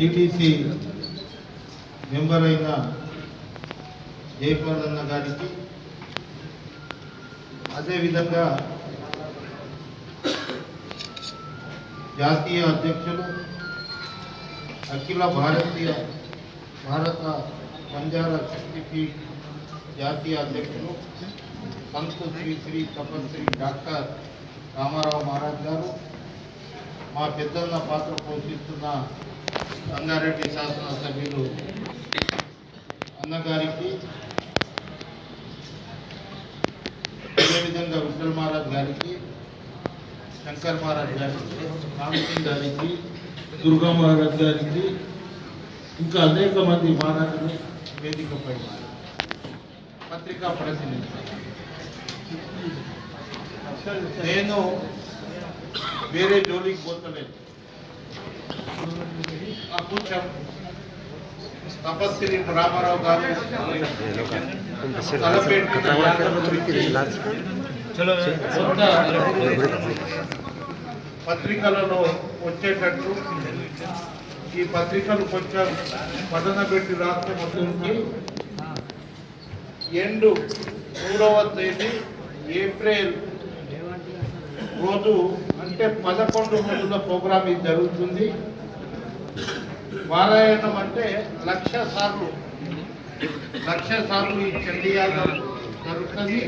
TTC member అయిన జయపాలన్న గారికి, అదేవిధంగా జాతీయ అధ్యక్షులు అఖిల భారత బంజారా శక్తిపీఠ్ జాతీయ అధ్యక్షులు సంత్ శ్రీ శ్రీ తపస్వి డాక్టర్ రామారావు మహారాజ్ గారు, మా పెద్దన్న పాత్ర పోషిస్తున్న రంగారెడ్డి శాసనసభ్యులు అన్నగారికి, అదేవిధంగా విఠల్ మహారాజ్ గారికి, శంకర్ మహారాజ్ గారికి, రామసింగ్ గారికి, దుర్గా మహారాజ్ గారికి, ఇంకా అనేక మంది మహారాజులు వేదికపై పత్రికా ప్రతినిధులు. నేను వేరే జోలికి పోతలేదు. కొంచెం తపస్వి రామారావు గారు పత్రికలలో వచ్చేటట్టు ఈ పత్రికలు కొంచెం పఠన పెట్టి రాష్ట్ర మొత్తానికి ఎండు 3వ తేదీ ఏప్రిల్ రోజు, అంటే 11 రోజుల ప్రోగ్రాం ఇది జరుగుతుంది. పారాయణం అంటే 1,00,000 సార్లు ఈ చండీ యాగం జరుగుతుంది.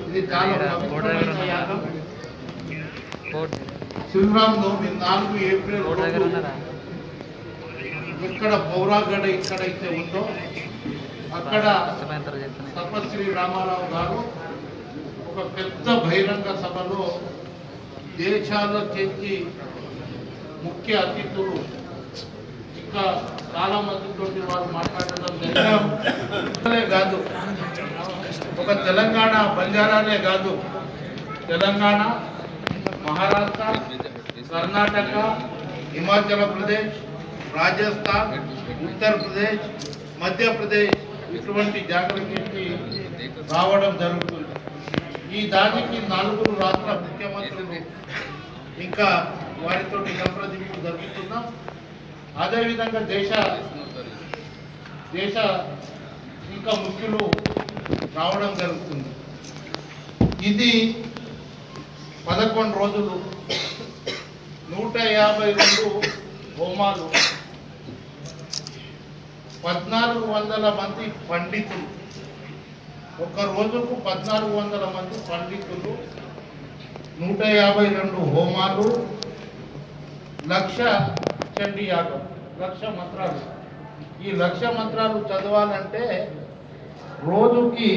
ఇది చాలా పవిత్రమైన యాగం. శ్రీరామ్ నవమి 4 ఏప్రిల్ ఇక్కడ పౌరాగఢ ఎక్కడైతే ఉందో అక్కడ తపస్వి రామారావు గారు ఒక పెద్ద బహిరంగ సభలో దేశాల చేసి ముఖ్య అతిథులు ఇంకా చాలా మందితో వారు మాట్లాడడం కాదు, ఒక తెలంగాణ బంజారానే కాదు, తెలంగాణ, మహారాష్ట్ర, కర్ణాటక, హిమాచల్ ప్రదేశ్, రాజస్థాన్, ఉత్తరప్రదేశ్, మధ్యప్రదేశ్ ఇటువంటి జాగ్రత్తకి రావడం జరుగుతుంది. ఈ దానికి 4 రాష్ట్ర ముఖ్యమంత్రులు ఇంకా వారితో సంప్రదింపులు జరుగుతున్నాం. అదేవిధంగా దేశ ఇంకా ముఖ్యులు రావడం జరుగుతుంది. ఇది 11 రోజులు, 152 హోమాలు, 1400 మంది పండితులు, ఒక రోజుకు 1400 మంది పండితులు, 152 హోమాలు, 1,00,000 చండీ యాగం, 1,00,000 మంత్రాలు. ఈ 1,00,000 మంత్రాలు చదవాలంటే రోజుకి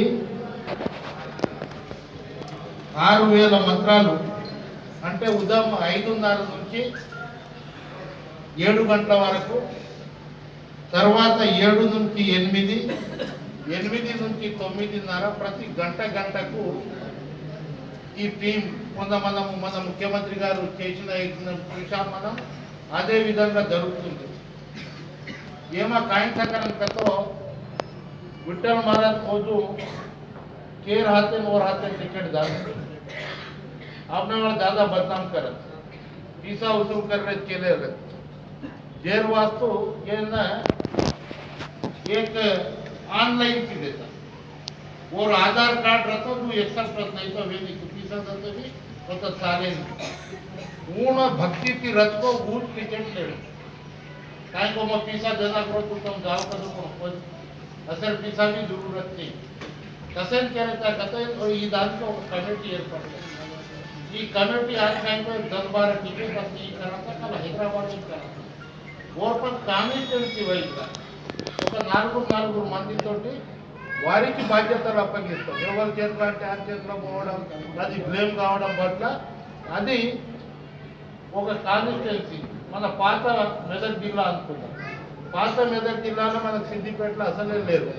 6,000 మంత్రాలు, అంటే ఉదయం 5:30 నుంచి 7 గంటల వరకు, తర్వాత 7 నుంచి 8, 8 నుంచి 9:30, ప్రతి గంటకు ఈ టీం మన ముఖ్యమంత్రి గారు చేసిన చూసాం మనం. అదే విధంగా జరుగుతుంది. ఏమా కాయించకరంతో विठल महाराज खोजू केर हाथे और हाथे टिकट दाखल आपने वाला ज्यादा बदनाम कर वीसा वसूल कर रहे केले जेर वास्तु ये ना एक ऑनलाइन की देता और आधार कार्ड रहता तो एक्सेप्ट नहीं तो वे नहीं वीसा देते भी तो चालेल पूर्ण भक्ति की रथ को भूत टिकट ले काय को मैं पीसा देना करो तो तुम जाओ करो असल पीसा भी जरूरत नहीं कसेन क्या रहता कहते तो ये दान को कमेटी एर्पड़ता ఈ కమిటీ ఆ టైంలో 10-12 టికెట్ అసలు తర్వాత కల హైదరాబాద్ ఓపెన్ కాన్స్టిట్యున్సీ వైజ్గా ఒక 4 మందితోటి వారికి బాధ్యతలు అప్పగిస్తాం. ఎవరి చేతిలో అంటే ఆ చేతిలో పోవడం అది బ్లేమ్ కావడం పట్ల అది ఒక కాన్స్టిట్యున్సీ మన పాత మెదక్ జిల్లా అనుకుంటాం. పాత మెదక్ జిల్లాలో మనకు సిద్దిపేటలో అసలే లేదు.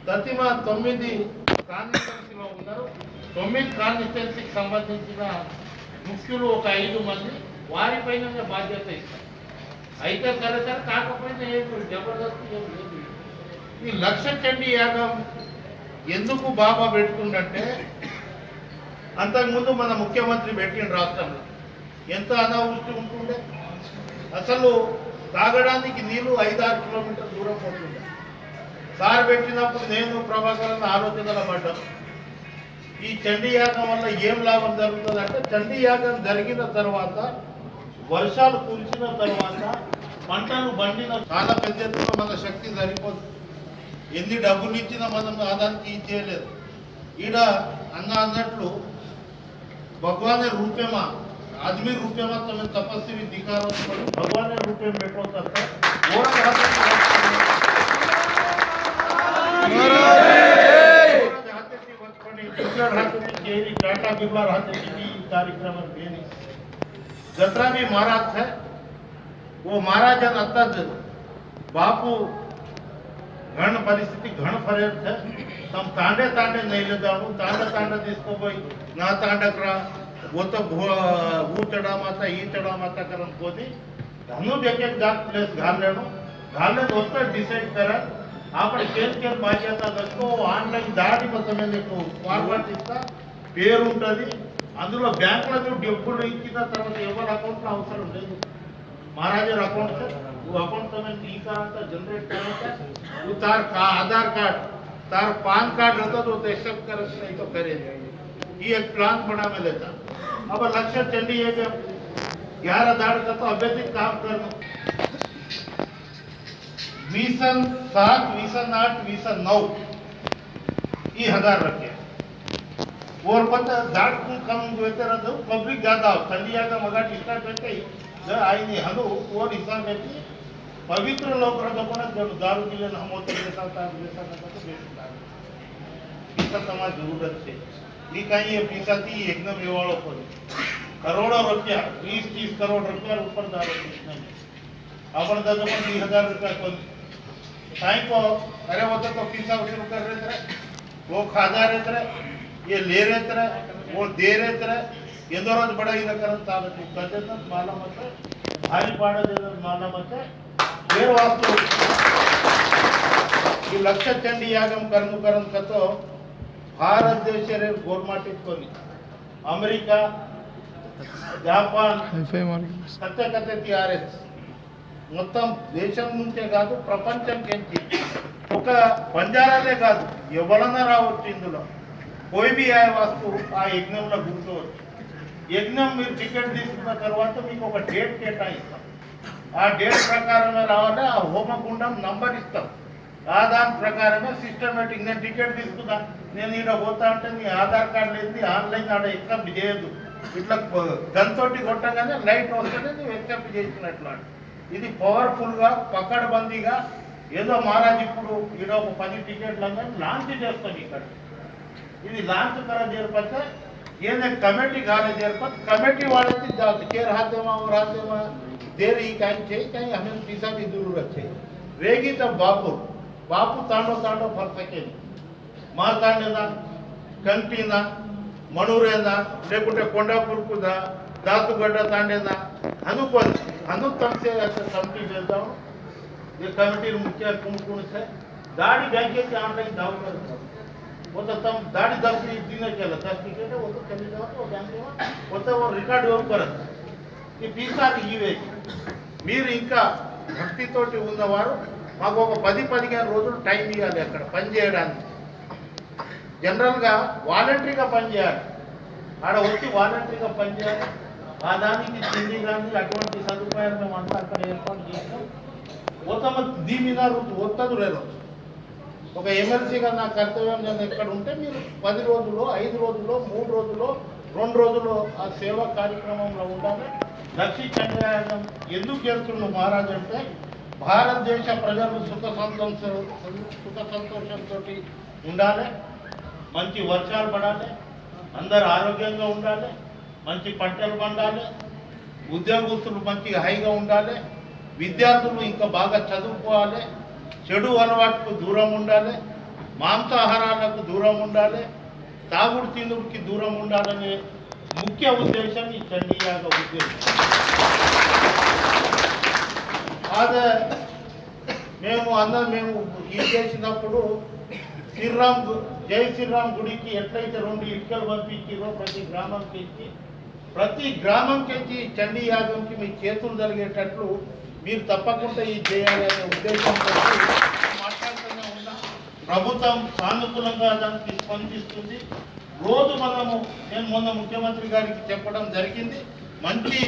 ప్రతిమ 9 కాన్స్టిట్యున్సీలో ఉన్నారు. 9 కాన్స్టిట్యున్సీకి సంబంధించిన ముఖ్యులు ఒక 5 మంది వారిపైన బాధ్యత ఇస్తారు. అయితే సరే కాకపోయినా ఏం జబర్దస్త్ ఏం లేదు. ఈ 1,00,000 చండీ యాగం ఎందుకు బాబా పెడుతుందంటే అంతకుముందు మన ముఖ్యమంత్రి పెట్టిన రాష్ట్రంలో ఎంత అనావృష్టి ఉంటుండే. అసలు తాగడానికి నీళ్లు 5-6 కిలోమీటర్ల దూరం పోతుంది. సార్ పెట్టినప్పుడు నేను ప్రభాకరన్ ఆలోచనలో పడ్డాం. ఈ చండీ యాగం వల్ల ఏం లాభం జరుగుతుంది అంటే, చండీ యాగం జరిగిన తర్వాత వర్షాలు కురిసిన తర్వాత పంటలు పండిన చాలా పెద్ద ఎత్తున మన శక్తి సరిపోతుంది. ఎన్ని డబ్బులు ఇచ్చినా మనం ఆదానికి ఇచ్చేయలేదు. ఈడ అన్నట్లు భగవానే రూపేమా आदमी रूपे में तुम्हें तपस्वी दिखारो भगवान ने रूपे में बैठो करता और टाटा बिरला रहते कार्यक्रम जत्रा भी महाराज है. वो महाराजन अत्तज बापू घण परिस्थिति घण फरेट है. तम तांडे तांडे नहीं ले जाऊं तांडे तांडे जिसको भाई ना तांडकरा वो तो वो चढ़ा माता ये चढ़ा माता करन कोदी धनु एक जात प्लेस घाले दोस्तों डिसाइड करा आपण केल बाध्यता दसको ఆన్లైన్ దాడి మొత్తమే మీకు ఫార్వర్డ్ ఇస్తా పేరు ఉంటది. అందులో బ్యాంకులో డబ్బులు ఇచ్చిన తర్వాత ఎవరి అకౌంట్లో అవసరం లేదు. महाराज अकाउंट से वो अकाउंट तो मैं नहीं करा जनरेट करा वो तार का आधार कार्ड तार पान कार्ड रहता तो एक्सेप्ट कर नहीं तो करे ये एक प्लान बना में लेता. अब लक्ष्य चंडी है जब 11 दाड़ का तो अभ्यधिक काम करना. विसन 7 विसन 8 विसन 9 ये 1000 रखे और पता दाड़ कम होते रहते पब्लिक ज्यादा चंडी का मगा टिस्टा करते आईनी हनु और हिसाब में पवित्र लोग जब दारू के लिए हम तमाम जरूरत है ये कहीं ये पीसा थी एकदम रिवाड़ो पर करोड़ों रुपया 20-30 करोड़ रुपया ऊपर दारू अपन 20,000 रुपया कौन टाइम को अरे वो तो पीसा शुरू कर रहे थे वो खादा रहते रहे ये ले रहते रहे वो दे रहते रहे ಎಂದೋ రోజు ಬಡ ಇದಕ್ಕಂತ ಆಗುತ್ತೆ ಕದ್ದದ ಮಾಲ ಮತ್ತೆ ಭಾರಿ ಪಾಡದ ಮಾಲ ಮತ್ತೆ ಬೇರೆ ವಾಸ್ತು ಈ ಲಕ್ಷ ಚಂಡಿ ಯಾಗಂ ಕರ್ಮಕರನ್ ಕतो ಭಾರತ ದೇಶರೆ ಗೋರ್ಮಾಟ್ ಇಟ್కొని అమెరికా జపాన్ కత్తే టిఆర్ఎస్ మొత్తం దేశం నుంచే కాదు ప్రపంచం కెంచి ఒక బంజారాలే కాదు ఎవరన్నా రావచ్చు ఇందులో कोई भी आए वास्तु आ యజ్ఞంలో కూర్చోవచ్చు. యజ్ఞం మీరు టికెట్ తీసుకున్న తర్వాత మీకు ఒక డేట్ కేటాయిస్తాం. ఆ డేట్ ప్రకారమే రావాలి. ఆ హోమగుండం నంబర్ ఇస్తాం. ఆ దాని ప్రకారమే సిస్టమేటిక్ నేను టికెట్ తీసుకున్నా నేను ఇక్కడ పోతా అంటే నీ ఆధార్ కార్డు లేదు ఆన్లైన్ ఆడ ఎక్సెప్ట్ చేయదు. ఇట్లా గంతోటి కొట్టగానే లైట్ వస్తేనే నువ్వు ఎక్సెప్ట్ చేసినట్లు. ఇది పవర్ఫుల్గా పకడ్బందీగా ఏదో మహారాజ్ ఇప్పుడు ఈడ ఒక 10 టికెట్లు అన్నీ లాంచ్ చేస్తాం. ఇక్కడ ఇది లాంచ్ కర చేరిపోతే ये कमेटी गाने देर पर कमेटी वाले थी जाते के रहते वहाँ और रहते वहाँ देर ही कहीं चाहिए कहीं हमें पीसा भी जरूरत चाहिए रहेगी तब बापू तांडो तांडो फर सके मारतांडेदा कंटीना मणूरेदा लेकुंटे कोंडापुरकुदा दासुगड्डा तांडेदा अनुकोल अनु तमसे कमिटी भेजता हूँ. ये कमेटी मुख्य कौन से दाढ़ी बैंक के ऑनलाइन दाव कर वो तो तम दाढ़ी 10 दिन केलं 10 टिकेट वो तो चली जाओ तो बैंक वो तो वो रिकॉर्ड होऊन करत ఈ పీసాలు ఇవే. మీరు ఇంకా భక్తితోటి ఉన్నవారు మాకు ఒక 10-15 రోజులు టైం ఇవ్వాలి అక్కడ పని చేయడానికి. జనరల్గా వాలంటరీగా పని చేయాలి. ఆడ వచ్చి వాలంటరీగా పని చేయాలి. ఆ దానికి తిండి కానీ అటువంటి సదుపాయాలు మేము అంతా అక్కడ ఏర్పాటు చేస్తాం. మొత్తం దీని ఒత్తదు లేదు. ఒక ఎమ్మెల్సీగా నా కర్తవ్యం నేను ఎక్కడ ఉంటే మీరు 10 రోజుల్లో 5 రోజుల్లో 3 రోజుల్లో 2 రోజుల్లో ఆ సేవా కార్యక్రమంలో ఉండాలి. లక్ష్మీ చంద్రయాగం ఎందుకు చేస్తున్నాం మహారాజ్ అంటే భారతదేశ ప్రజలు సుఖ సంతోషంతో ఉండాలి. మంచి వర్షాలు పడాలి. అందరు ఆరోగ్యంగా ఉండాలి. మంచి పంటలు పండాలి. ఉద్యోగస్తులు మంచి హైగా ఉండాలి. విద్యార్థులు ఇంకా బాగా చదువుకోవాలి. చెడు అలవాటుకు దూరం ఉండాలి. మాంసాహారాలకు దూరం ఉండాలి. తాగుడు తిందుడికి దూరం ఉండాలనే ముఖ్య ఉద్దేశం ఈ చండీ యాగ ఉద్దేశం. అదే మేము ఇది చేసినప్పుడు జై శ్రీరామ్ గుడికి ఎట్లయితే 2 ఇటుకలు పంపించారో ప్రతి గ్రామంకి చండీ యాగంకి మీ చేతులు జరిగేటట్లు మీరు తప్పకుండా ఇది చేయాలనే ఉద్దేశంతో మాట్లాడుతూనే ఉన్నా. ప్రభుత్వం సానుకూలంగా దానికి స్పందిస్తుంది. రోజు నేను మొన్న ముఖ్యమంత్రి గారికి చెప్పడం జరిగింది, మంచి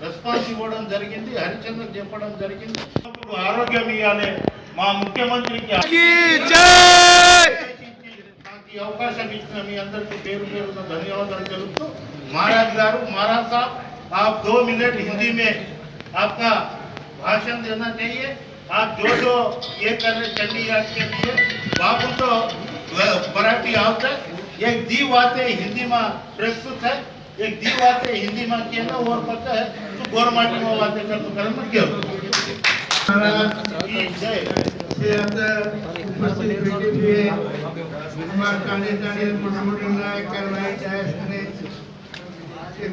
రెస్పాన్స్ ఇవ్వడం జరిగింది, హరిచంద్ర చెప్పడం జరిగింది. ఆరోగ్యం ఇవ్వాలి మా ముఖ్యమంత్రికి ఈ అవకాశం ఇచ్చిన మీ అందరికీ పేరు పేరున ధన్యవాదాలు తెలుపుతూ महाराज गारू महाराज साहब आप 2 मिनट हिंदी में आपका भाषण देना चाहिए। आप जो ये कर रहे चंडी याद के लिए बाबू तो मराठी आवता है, एक दी बातें हिंदी में प्रस्तुत है, एक दी बातें हिंदी में किया ना और पता है तो गोरमाटी में बातें कर तो कर मत क्यों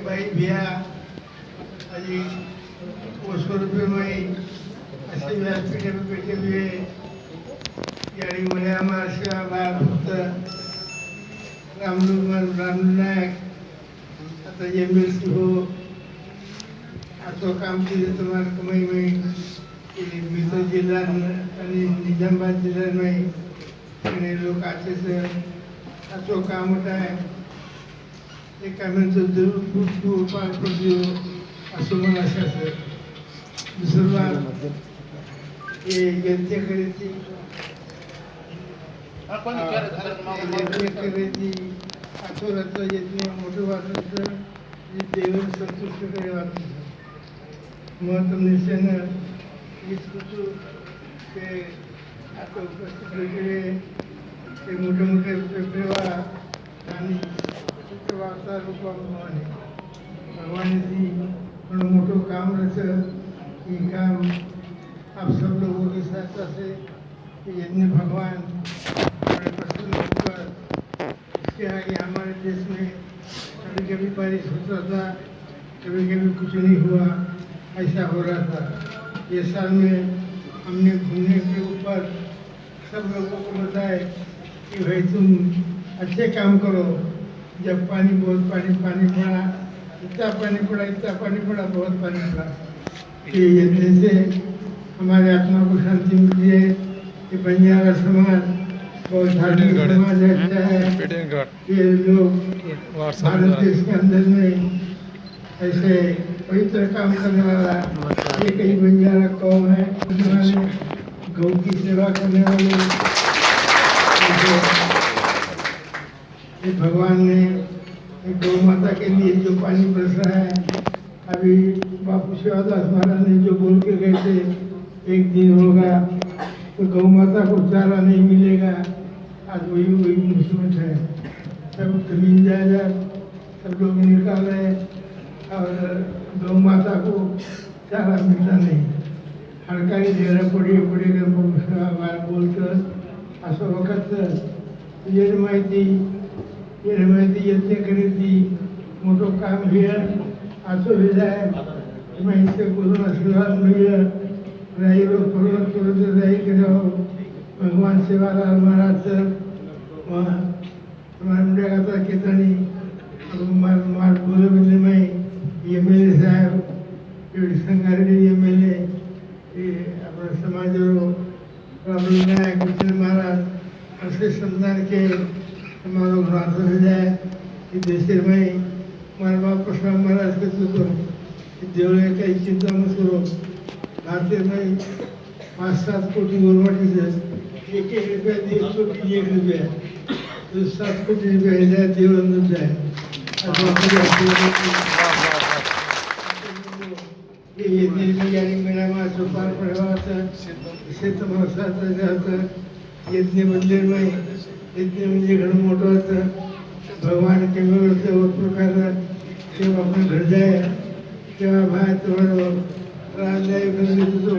भाई भैया अजी 200 रुपये में ऐसे व्यासपीठ पे बैठे हुए यानी मुझे हमारे सेवा भारत रामलू नायक आता ये मिलती हो आता काम केले तुम्हाला कमाई में मित्र जिल्हा आणि निजामाबाद जिल्हा में लोक आते से आता काम होता है एक जरूर पार पडतो असं मला असं दुसरं बार हे जनतेकडेची आठवड्याचं यज्ञ मोठं वाटायचं देवन संतुष्टकडे वाटायचं मग निश्चयानं हीच होतो ते आता उपस्थित वेगळे ते मोठे मोठे प्रेवा आणि वार्ता रूपाप्रमाणे भगवान जी मोटो काम रहते ये काम आप सब लोगों के साथ से यज्ञ भगवान बड़े प्रसन्न होकर इसके आगे हमारे देश में कभी कभी बारिश होता था, कभी कभी कुछ नहीं हुआ, ऐसा हो रहा था। ये साल में हमने घूमने के ऊपर सब लोगों को बताया कि भाई तुम अच्छे काम करो। जब पानी बहुत पानी पड़ा, इतना पानी पड़ा बहुत पानी पड़ा, ये यज्ञ से हमारे आत्मा को शांति मिलती है। कि बंजारा समाज बहुत धार्मिक समाज अच्छा है। ये लोग भारत देश के अंदर में ऐसे पवित्र काम करने वाला ये कई बंजारा कौम है, गौ की सेवा करने वाले भगवान ने गौ माता के लिए जो पानी बरस रहा है, अभी बापू शिवादास महाराज ने जो बोल के गए थे एक दिन होगा तो गौ माता को चारा नहीं मिलेगा, आज वही मुसीबत है। सब जमीन जायदाद सब लोग निकाल रहे और गौ माता को चारा मिलता नहीं, हड़काई देना पड़ेगा बोलकर असं वखत ये माहिती यज्ञ करी थी मोटो काम किया आसो जाए मैं इससे बोलूँ आशीर्वाद मिले रही रो थोड़ा रही करो भगवान सेवालाल महाराज हमारे मुझे कहता कितनी मार बोले मिले में MLA साहब संगारेड्डी MLA अपना समाज रामलू नायक कृष्ण महाराज ऐसे संतान के हमारा प्रार्थ हो जाए कि देश में हमारे बाप परशुराम महाराज के तो देवड़े का चिंता मत करो। भारतीय में 5-7 कोटी गोरवाटी से एक रुपया 1 रुपया तो 7 कोटी रुपया जाए देव अंदर जाए। ये दिल में यानी मेरा माँ सुपार पड़वा था इसे तुम्हारा साथ जाता यज्ञ मंदिर में इतने म्हणजे घर मोठं होतं भगवान के होते और प्रकार जब अपने घर जाए तेव्हा बाहेर तुम्हाला राजदाय तो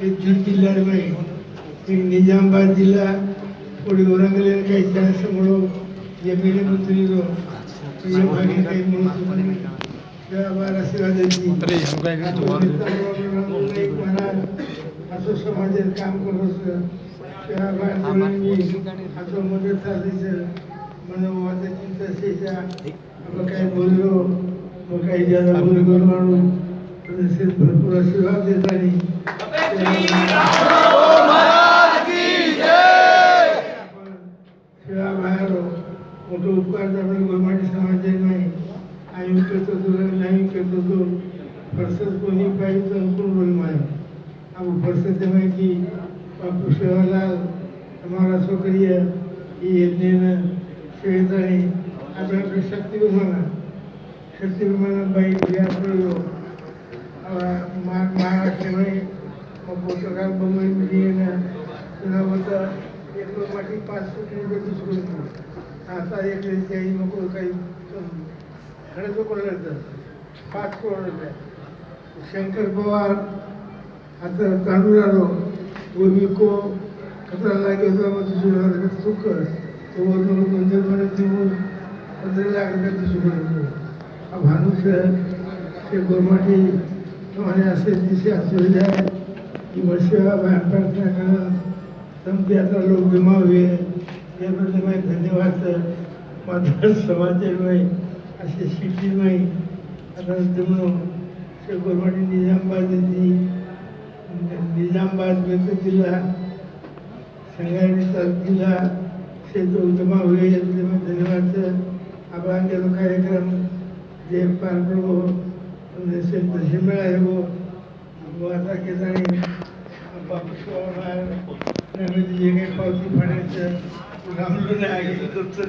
एक जिल्हा में एक निजामाबाद जिल्हा थोडी औरंगजेब काही समोर MLA मंत्री तो ये भागी काही म्हणून तेव्हा बारा सेवा द्यायची असं समाजात काम करत असं मदत साधायचं मनोभावाचा चिंता असायच्या काही बोललो मग काही ज्यादा बोल करून तसेच भरपूर आशीर्वाद देत आणि शिवा बाहेर मोठं उपकार आपण गोरमाटी समाजाचे नाही आम्ही करतो तुला नाही करतो तो फरसत कोणी पाहिजे तर कोण बोल माय अब फरसत माहिती बापू शिवालाल हमारा सोकरिया ही यज्ञेनं शेजारी आपल्या आपली शक्ती बनवणार शक्ती बनवणार बाई व्यास पडलो महाराष्ट्रामध्ये पोषकाल बंबईमध्ये येणं तुला होतं एक माटी 5 कोटी रुपये आता एक काही नको काही खरंच कोणाला 5 करोड रुपये शंकर पवार आता तांदूळ आलो वो विको कचरा लागेल होता चुक तो वरून 2 महिन्यात 15 लाख रुपये चुकलो भानुष ते गोरमाटी हमारे ऐसे जिसे असुविधा है कि वर्षा प्रार्थना करना तम यात्रा लोग बीमा हुए ये बदले में धन्यवाद माता समाज में असे शिक्षित में आता जमनो से गोरमाटी निजामाबाद में जिला संगारेड्डी जिला से जो जमा हुए ये बदले में धन्यवाद अब आगे कार्यक्रम जे पार करो जैसे दर्शन में आए वो आता के जाने वापस नवीन जगह पावती फाड़े राम लोग आगे तो चल